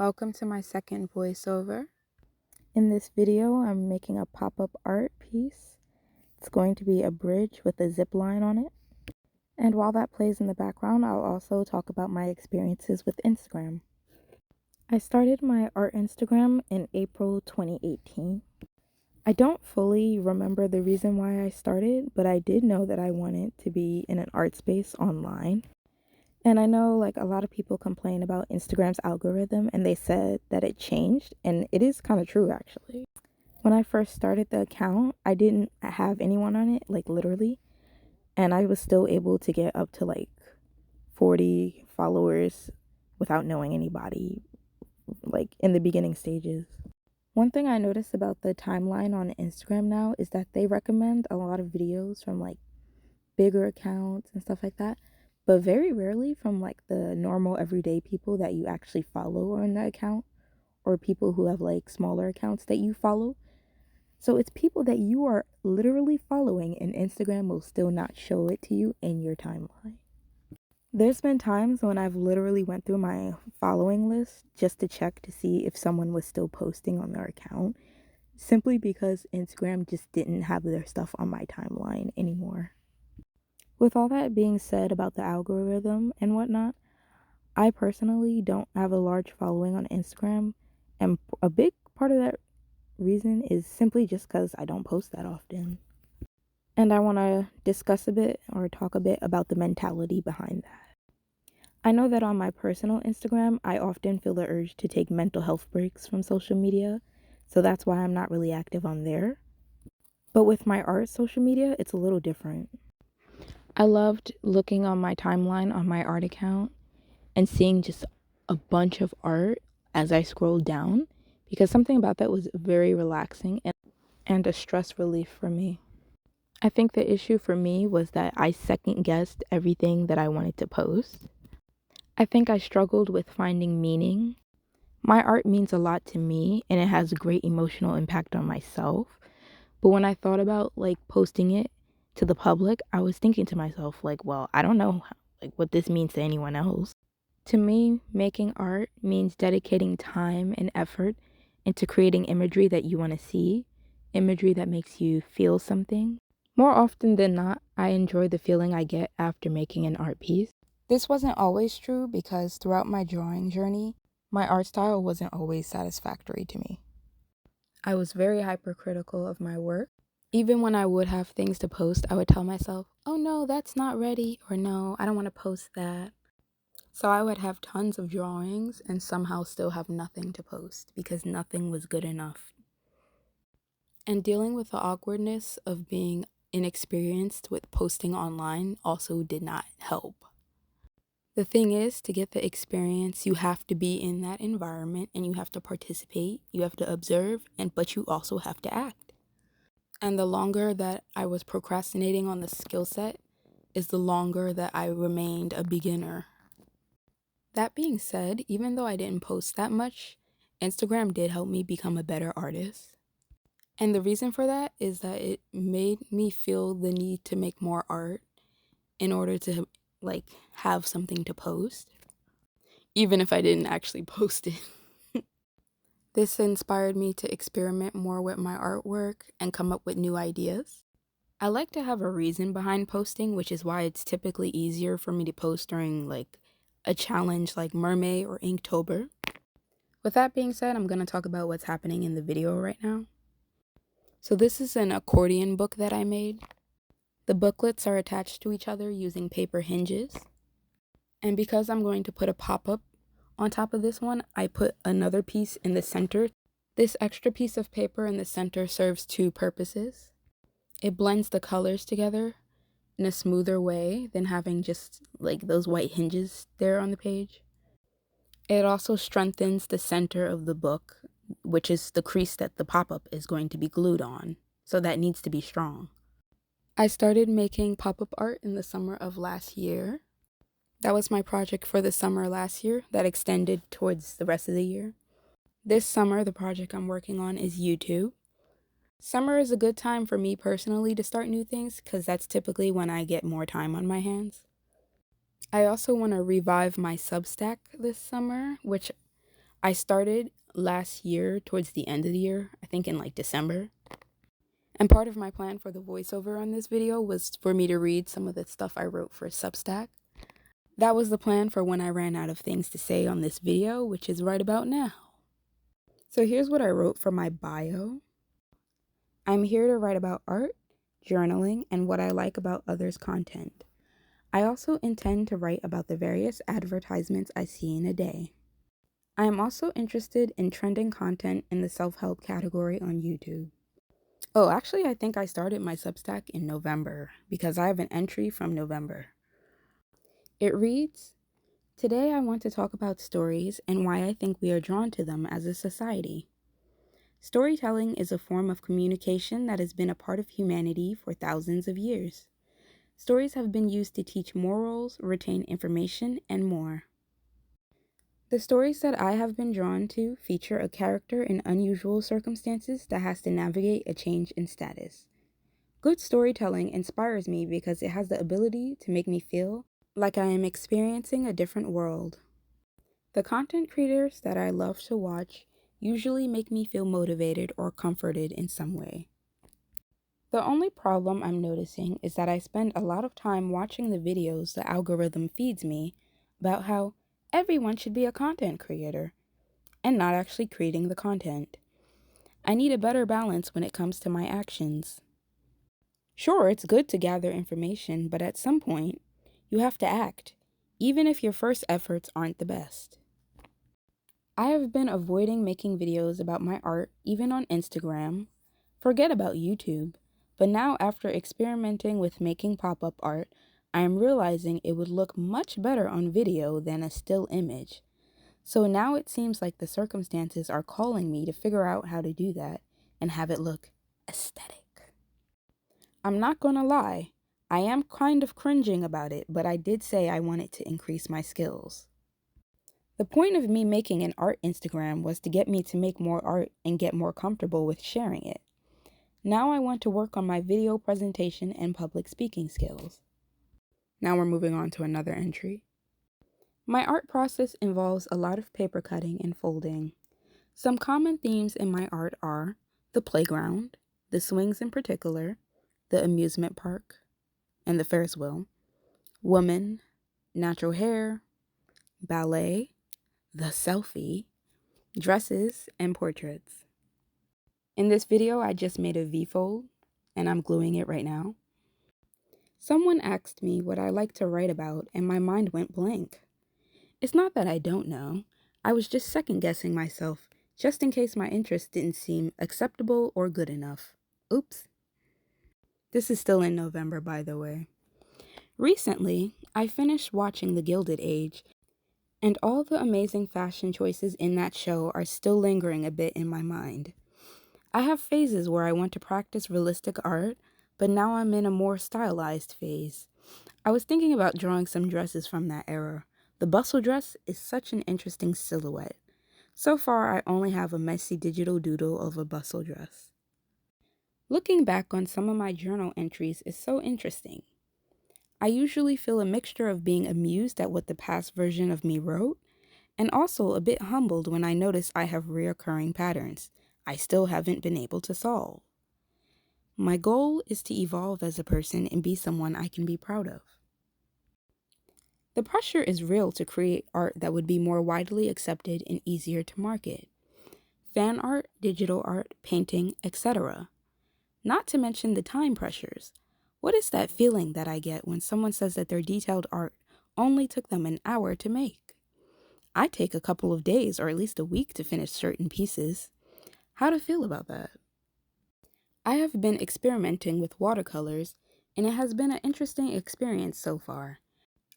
Welcome to my second voiceover. In this video, I'm making a pop-up art piece. It's going to be a bridge with a zip line on it. And while that plays in the background, I'll also talk about my experiences with Instagram. I started my art Instagram in April 2018. I don't fully remember the reason why I started, but I did know that I wanted to be in an art space online. And I know a lot of people complain about Instagram's algorithm, and they said that it changed, and it is kind of true actually. When I first started the account, I didn't have anyone on it, literally, and I was still able to get up to 40 followers without knowing anybody, in the beginning stages. One thing I noticed about the timeline on Instagram now is that they recommend a lot of videos from bigger accounts and stuff like that, but very rarely from the normal everyday people that you actually follow on the account, or people who have smaller accounts that you follow. So it's people that you are literally following, and Instagram will still not show it to you in your timeline. There's been times when I've literally went through my following list just to check to see if someone was still posting on their account, simply because Instagram just didn't have their stuff on my timeline anymore. With all that being said about the algorithm and whatnot, I personally don't have a large following on Instagram, and a big part of that reason is simply just because I don't post that often. And I want to discuss a bit or talk a bit about the mentality behind that. I know that on my personal Instagram, I often feel the urge to take mental health breaks from social media, so that's why I'm not really active on there. But with my art social media, it's a little different. I loved looking on my timeline on my art account and seeing just a bunch of art as I scrolled down, because something about that was very relaxing and a stress relief for me. I think the issue for me was that I second guessed everything that I wanted to post. I think I struggled with finding meaning. My art means a lot to me and it has a great emotional impact on myself. But when I thought about posting it to the public, I was thinking to myself well, I don't know what this means to anyone else. To me, making art means dedicating time and effort into creating imagery that you want to see, imagery that makes you feel something. More often than not, I enjoy the feeling I get after making an art piece. This wasn't always true because throughout my drawing journey, my art style wasn't always satisfactory to me. I was very hypercritical of my work. Even when I would have things to post, I would tell myself, oh no, that's not ready, or no, I don't want to post that. So I would have tons of drawings and somehow still have nothing to post because nothing was good enough. And dealing with the awkwardness of being inexperienced with posting online also did not help. The thing is, to get the experience, you have to be in that environment and you have to participate, you have to observe, but you also have to act. And the longer that I was procrastinating on the skill set is the longer that I remained a beginner. That being said, even though I didn't post that much, Instagram did help me become a better artist. And the reason for that is that it made me feel the need to make more art in order to have something to post, even if I didn't actually post it. This inspired me to experiment more with my artwork and come up with new ideas. I like to have a reason behind posting, which is why it's typically easier for me to post during a challenge like Mermay or Inktober. With that being said, I'm going to talk about what's happening in the video right now. So this is an accordion book that I made. The booklets are attached to each other using paper hinges. And because I'm going to put a pop-up on top of this one, I put another piece in the center. This extra piece of paper in the center serves two purposes. It blends the colors together in a smoother way than having just those white hinges there on the page. It also strengthens the center of the book, which is the crease that the pop-up is going to be glued on, so that needs to be strong. I started making pop-up art in the summer of last year. That was my project for the summer last year that extended towards the rest of the year. This summer, the project I'm working on is YouTube. Summer is a good time for me personally to start new things because that's typically when I get more time on my hands. I also want to revive my Substack this summer, which I started last year, towards the end of the year, I think in like December. And part of my plan for the voiceover on this video was for me to read some of the stuff I wrote for Substack. That was the plan for when I ran out of things to say on this video, which is right about now. So here's what I wrote for my bio. I'm here to write about art, journaling, and what I like about others' content. I also intend to write about the various advertisements I see in a day. I am also interested in trending content in the self-help category on YouTube. Oh, actually, I think I started my Substack in November because I have an entry from November. It reads, "Today I want to talk about stories and why I think we are drawn to them as a society. Storytelling is a form of communication that has been a part of humanity for thousands of years. Stories have been used to teach morals, retain information, and more. The stories that I have been drawn to feature a character in unusual circumstances that has to navigate a change in status. Good storytelling inspires me because it has the ability to make me feel like I am experiencing a different world. The content creators that I love to watch usually make me feel motivated or comforted in some way. The only problem I'm noticing is that I spend a lot of time watching the videos the algorithm feeds me about how everyone should be a content creator and not actually creating the content. I need a better balance when it comes to my actions. Sure, it's good to gather information, but at some point, you have to act, even if your first efforts aren't the best. I have been avoiding making videos about my art, even on Instagram. Forget about YouTube. But now, after experimenting with making pop-up art, I am realizing it would look much better on video than a still image. So now it seems like the circumstances are calling me to figure out how to do that and have it look aesthetic. I'm not gonna lie, I am kind of cringing about it, but I did say I wanted to increase my skills. The point of me making an art Instagram was to get me to make more art and get more comfortable with sharing it. Now I want to work on my video presentation and public speaking skills. Now we're moving on to another entry. My art process involves a lot of paper cutting and folding. Some common themes in my art are the playground, the swings in particular, the amusement park, and the Ferris wheel, woman, natural hair, ballet, the selfie, dresses, and portraits. In this video, I just made a V-fold, and I'm gluing it right now. Someone asked me what I like to write about, and my mind went blank. It's not that I don't know. I was just second-guessing myself, just in case my interest didn't seem acceptable or good enough. Oops. This is still in November, by the way. Recently, I finished watching The Gilded Age, and all the amazing fashion choices in that show are still lingering a bit in my mind. I have phases where I want to practice realistic art, but now I'm in a more stylized phase. I was thinking about drawing some dresses from that era. The bustle dress is such an interesting silhouette. So far, I only have a messy digital doodle of a bustle dress. Looking back on some of my journal entries is so interesting. I usually feel a mixture of being amused at what the past version of me wrote, and also a bit humbled when I notice I have reoccurring patterns I still haven't been able to solve. My goal is to evolve as a person and be someone I can be proud of. The pressure is real to create art that would be more widely accepted and easier to market. Fan art, digital art, painting, etc. Not to mention the time pressures. What is that feeling that I get when someone says that their detailed art only took them an hour to make? I take a couple of days or at least a week to finish certain pieces. How to feel about that? I have been experimenting with watercolors, and it has been an interesting experience so far.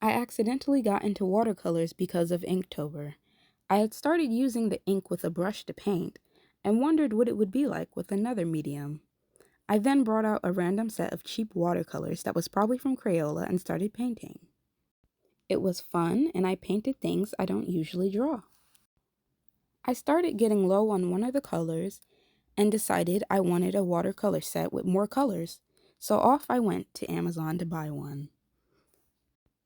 I accidentally got into watercolors because of Inktober. I had started using the ink with a brush to paint, and wondered what it would be like with another medium. I then brought out a random set of cheap watercolors that was probably from Crayola and started painting. It was fun, and I painted things I don't usually draw. I started getting low on one of the colors and decided I wanted a watercolor set with more colors, so off I went to Amazon to buy one.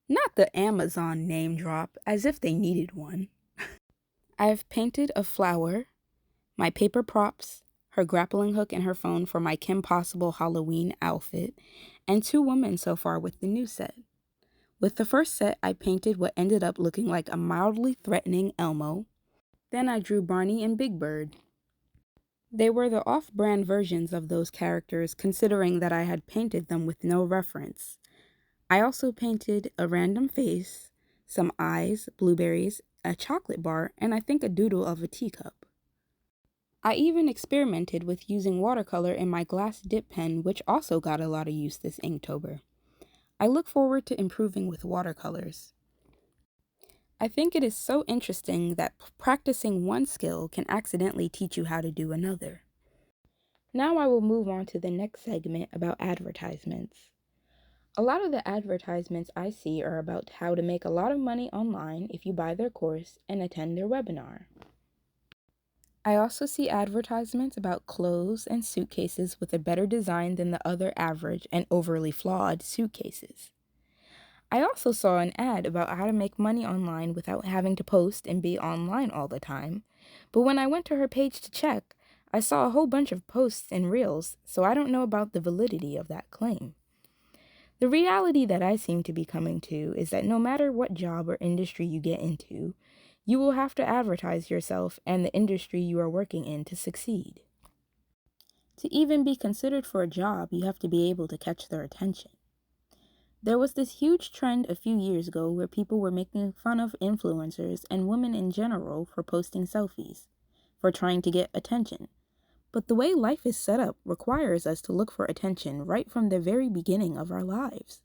Not the Amazon name drop, as if they needed one. I have painted a flower, my paper props, her grappling hook and her phone for my Kim Possible Halloween outfit, and 2 women so far with the new set. With the first set, I painted what ended up looking like a mildly threatening Elmo. Then I drew Barney and Big Bird. They were the off-brand versions of those characters, considering that I had painted them with no reference. I also painted a random face, some eyes, blueberries, a chocolate bar, and I think a doodle of a teacup. I even experimented with using watercolor in my glass dip pen, which also got a lot of use this Inktober. I look forward to improving with watercolors. I think it is so interesting that practicing one skill can accidentally teach you how to do another. Now I will move on to the next segment about advertisements. A lot of the advertisements I see are about how to make a lot of money online if you buy their course and attend their webinar. I also see advertisements about clothes and suitcases with a better design than the other average and overly flawed suitcases. I also saw an ad about how to make money online without having to post and be online all the time, but when I went to her page to check, I saw a whole bunch of posts and reels, so I don't know about the validity of that claim. The reality that I seem to be coming to is that no matter what job or industry you get into, you will have to advertise yourself and the industry you are working in to succeed. To even be considered for a job, you have to be able to catch their attention. There was this huge trend a few years ago where people were making fun of influencers and women in general for posting selfies, for trying to get attention. But the way life is set up requires us to look for attention right from the very beginning of our lives.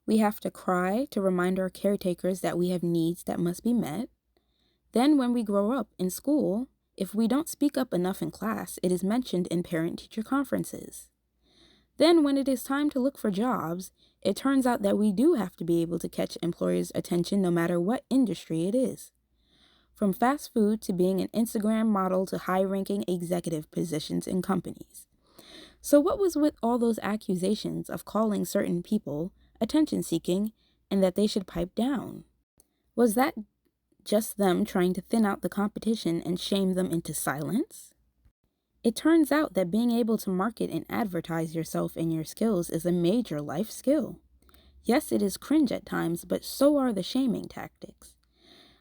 We have to cry to remind our caretakers that we have needs that must be met. Then when we grow up in school, if we don't speak up enough in class, it is mentioned in parent-teacher conferences. Then when it is time to look for jobs, it turns out that we do have to be able to catch employers' attention no matter what industry it is. From fast food to being an Instagram model to high-ranking executive positions in companies. So what was with all those accusations of calling certain people attention-seeking and that they should pipe down? Was that just them trying to thin out the competition and shame them into silence? It turns out that being able to market and advertise yourself and your skills is a major life skill. Yes, it is cringe at times, but so are the shaming tactics.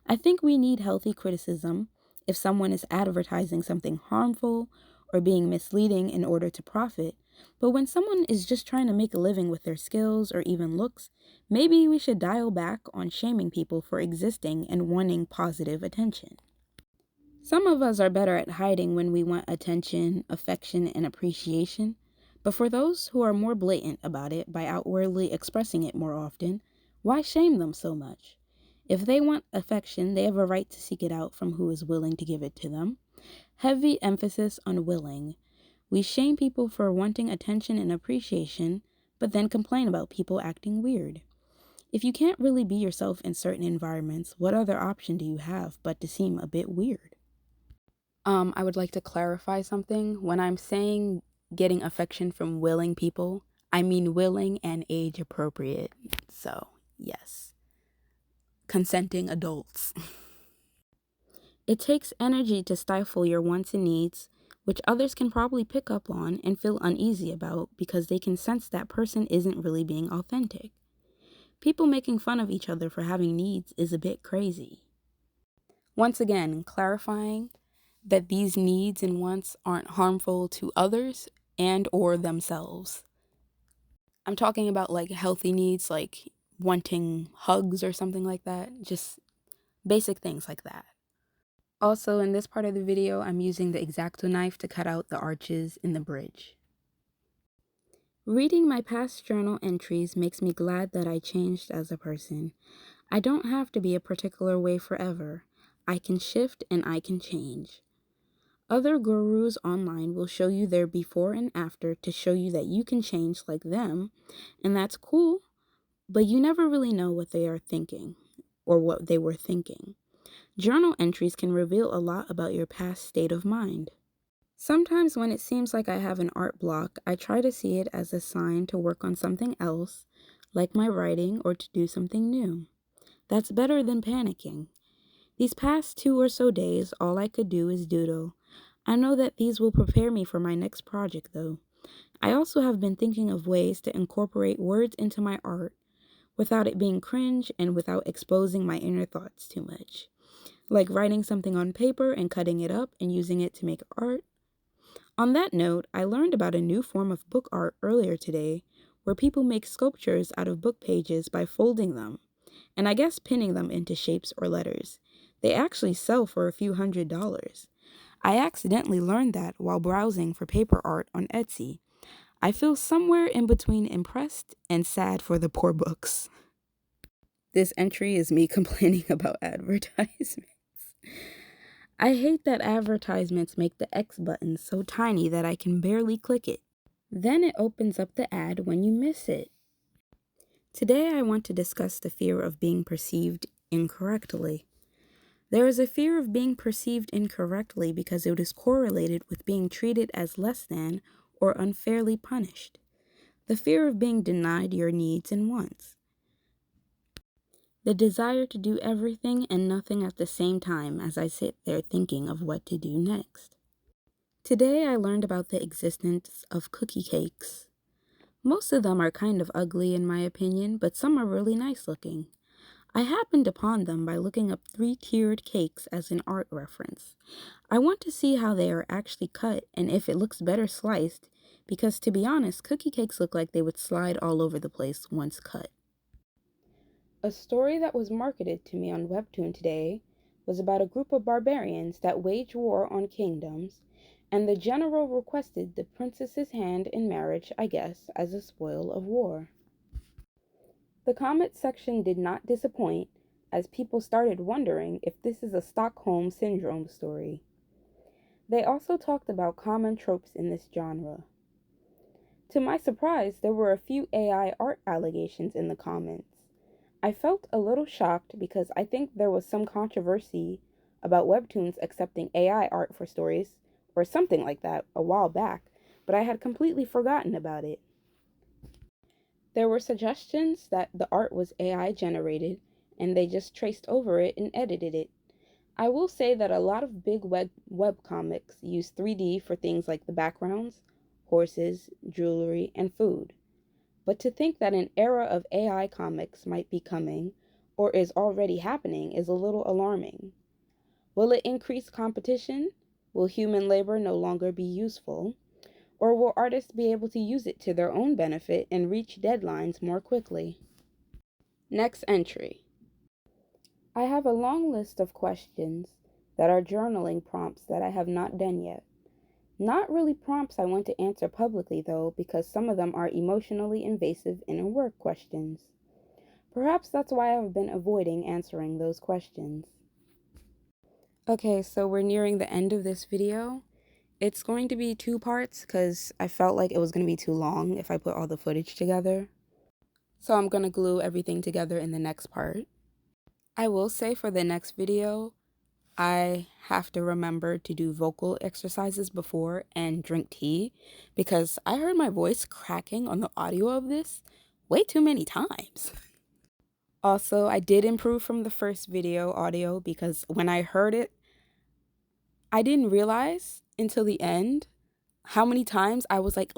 I think we need healthy criticism if someone is advertising something harmful or being misleading in order to profit, but when someone is just trying to make a living with their skills or even looks, maybe we should dial back on shaming people for existing and wanting positive attention. Some of us are better at hiding when we want attention, affection, and appreciation, but for those who are more blatant about it by outwardly expressing it more often, why shame them so much? If they want affection, they have a right to seek it out from who is willing to give it to them. Heavy emphasis on willing. We shame people for wanting attention and appreciation, but then complain about people acting weird. If you can't really be yourself in certain environments, what other option do you have but to seem a bit weird? I would like to clarify something. When I'm saying getting affection from willing people, I mean willing and age appropriate. So, yes. Consenting adults. It takes energy to stifle your wants and needs, which others can probably pick up on and feel uneasy about because they can sense that person isn't really being authentic. People making fun of each other for having needs is a bit crazy. Once again, clarifying that these needs and wants aren't harmful to others and or themselves. I'm talking about like healthy needs, like wanting hugs or something like that, just basic things like that. Also, in this part of the video, I'm using the X-acto knife to cut out the arches in the bridge. Reading my past journal entries makes me glad that I changed as a person. I don't have to be a particular way forever. I can shift and I can change. Other gurus online will show you their before and after to show you that you can change like them, and that's cool, but you never really know what they are thinking or what they were thinking. Journal entries can reveal a lot about your past state of mind. Sometimes when it seems like I have an art block, I try to see it as a sign to work on something else, like my writing or to do something new. That's better than panicking. These past 2 or so days, all I could do is doodle. I know that these will prepare me for my next project, though. I also have been thinking of ways to incorporate words into my art without it being cringe and without exposing my inner thoughts too much. Like writing something on paper and cutting it up and using it to make art. On that note, I learned about a new form of book art earlier today where people make sculptures out of book pages by folding them, and I guess pinning them into shapes or letters. They actually sell for a few $100s. I accidentally learned that while browsing for paper art on Etsy. I feel somewhere in between impressed and sad for the poor books. This entry is me complaining about advertisements. I hate that advertisements make the X button so tiny that I can barely click it. Then it opens up the ad when you miss it. Today I want to discuss the fear of being perceived incorrectly. There is a fear of being perceived incorrectly because it is correlated with being treated as less than or unfairly punished. The fear of being denied your needs and wants. The desire to do everything and nothing at the same time as I sit there thinking of what to do next. Today I learned about the existence of cookie cakes. Most of them are kind of ugly in my opinion, but some are really nice looking. I happened upon them by looking up 3-tiered cakes as an art reference. I want to see how they are actually cut and if it looks better sliced, because to be honest, cookie cakes look like they would slide all over the place once cut. A story that was marketed to me on Webtoon today was about a group of barbarians that wage war on kingdoms, and the general requested the princess's hand in marriage, I guess, as a spoil of war. The comment section did not disappoint, as people started wondering if this is a Stockholm Syndrome story. They also talked about common tropes in this genre. To my surprise, there were a few AI art allegations in the comments. I felt a little shocked because I think there was some controversy about webtoons accepting AI art for stories, or something like that, a while back, but I had completely forgotten about it. There were suggestions that the art was AI generated, and they just traced over it and edited it. I will say that a lot of big webcomics use 3D for things like the backgrounds, horses, jewelry, and food. But to think that an era of AI comics might be coming, or is already happening, is a little alarming. Will it increase competition? Will human labor no longer be useful? Or will artists be able to use it to their own benefit and reach deadlines more quickly? Next entry. I have a long list of questions that are journaling prompts that I have not done yet. Not really prompts I want to answer publicly, though, because some of them are emotionally invasive inner work questions. Perhaps that's why I've been avoiding answering those questions. Okay, so we're nearing the end of this video. It's going to be 2 parts because I felt like it was going to be too long if I put all the footage together. So I'm going to glue everything together in the next part. I will say for the next video, I have to remember to do vocal exercises before and drink tea because I heard my voice cracking on the audio of this way too many times. Also, I did improve from the first video audio because when I heard it, I didn't realize until the end how many times I was like.